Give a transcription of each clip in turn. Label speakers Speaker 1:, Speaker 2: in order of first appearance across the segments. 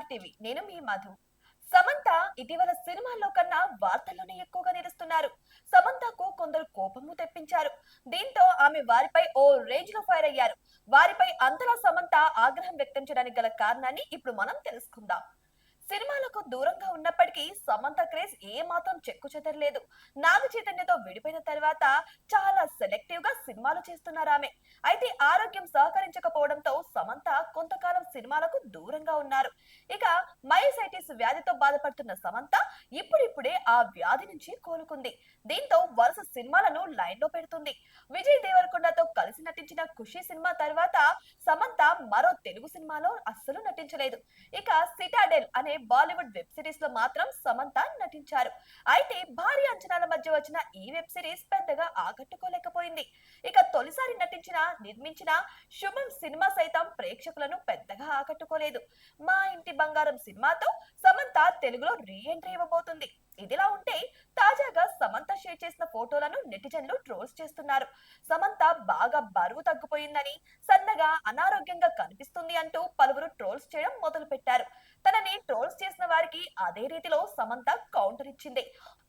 Speaker 1: NR TV. నేను మీ మధు. సమంత ఇటీవల సినిమాల్లో కన్నా వార్తల్లోనే ఎక్కువగా నిలుస్తున్నారు. సమంతకు కొందరు కోపము తెప్పించారు. దీంతో ఆమె వారిపై ఓ రేంజ్ లో ఫైర్ అయ్యారు. వారిపై అంతలా సమంత ఆగ్రహం వ్యక్తం చేయడానికి గల కారణాన్ని ఇప్పుడు మనం తెలుసుకుందాం. సినిమాలకు దూరంగా ఉన్నప్పటికీ సమంత క్రేజ్ ఏ మాత్రం చెక్కు చెదరలేదు. నాగ చైతన్యతో విడిపోయిన తర్వాత చాలా సెలెక్టివ్ గా సినిమాలు చేస్తున్నారు ఆమె. అయితే ఆరోగ్యం సహకరించకపోవడంతో సమంత కొంతకాలం సినిమాలకు దూరంగా ఉన్నారు. ఇక మైసైటిస్ వ్యాధితో బాధపడుతున్న సమంత ఇప్పుడిప్పుడే ఆ వ్యాధి నుంచి కోలుకుంది. దీంతో వరుస సినిమాలను లైన్ లో పెడుతుంది. విజయ్ దేవరకొండతో కలిసి నటించిన ఖుషి సినిమా తర్వాత సమంత మరో తెలుగు సినిమాలో అస్సలు నటించలేదు. ఇక సిటాడెల్ అనే బాలీవుడ్ వెబ్ సిరీస్ లో మాత్రం సమంత నటించారు. అయితే భారీ అంచనాల మధ్య వచ్చిన ఈ వెబ్ సిరీస్ పెద్దగా ఆకట్టుకోలేకపోయింది. ఇక తొలిసారి నిర్మించిన శుభం సినిమా సైతం ప్రేక్షకులను పెద్దగా ఆకట్టుకోలేదు. మా ఇంటి బంగారం సినిమాతో సమంత తెలుగులో రీ ఎంట్రీ ఇవ్వబోతుంది. ఇదిలా ఉంటే తాజాగా సమంత షేర్ చేసిన ఫోటోలను నెటిజన్లు ట్రోల్స్ చేస్తున్నారు. సమంత బాగా బరువు తగ్గిపోయిందని, సన్నగా అనారోగ్యంగా కనిపిస్తుంది అంటూ పలువురు ట్రోల్స్ చేయడం మొదలు పెట్టారు. తనని ట్రోల్స్ చేసిన వారికి అదే రీతిలో సమంత కౌంటర్ ఇచ్చింది.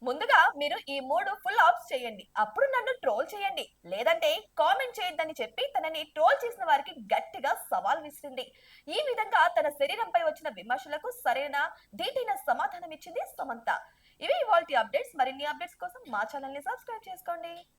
Speaker 1: ముందుగా మీరు ఈ 3 ఫుల్ ఆప్స్ చేయండి, అప్పుడు నన్ను ట్రోల్ చేయండి, లేదంటే కామెంట్ చేయొద్దని చెప్పి తనని ట్రోల్ చేసిన వారికి గట్టిగా సవాల్ విసిరింది. ఈ విధంగా తన శరీరంపై వచ్చిన విమర్శలకు సరైన ధీటైన సమాధానం ఇచ్చింది సమంత. ఇవి ఇవాల్టి అప్డేట్స్. మరిన్ని అప్డేట్స్ కోసం మా ఛానల్ ని సబ్స్క్రైబ్ చేసుకోండి.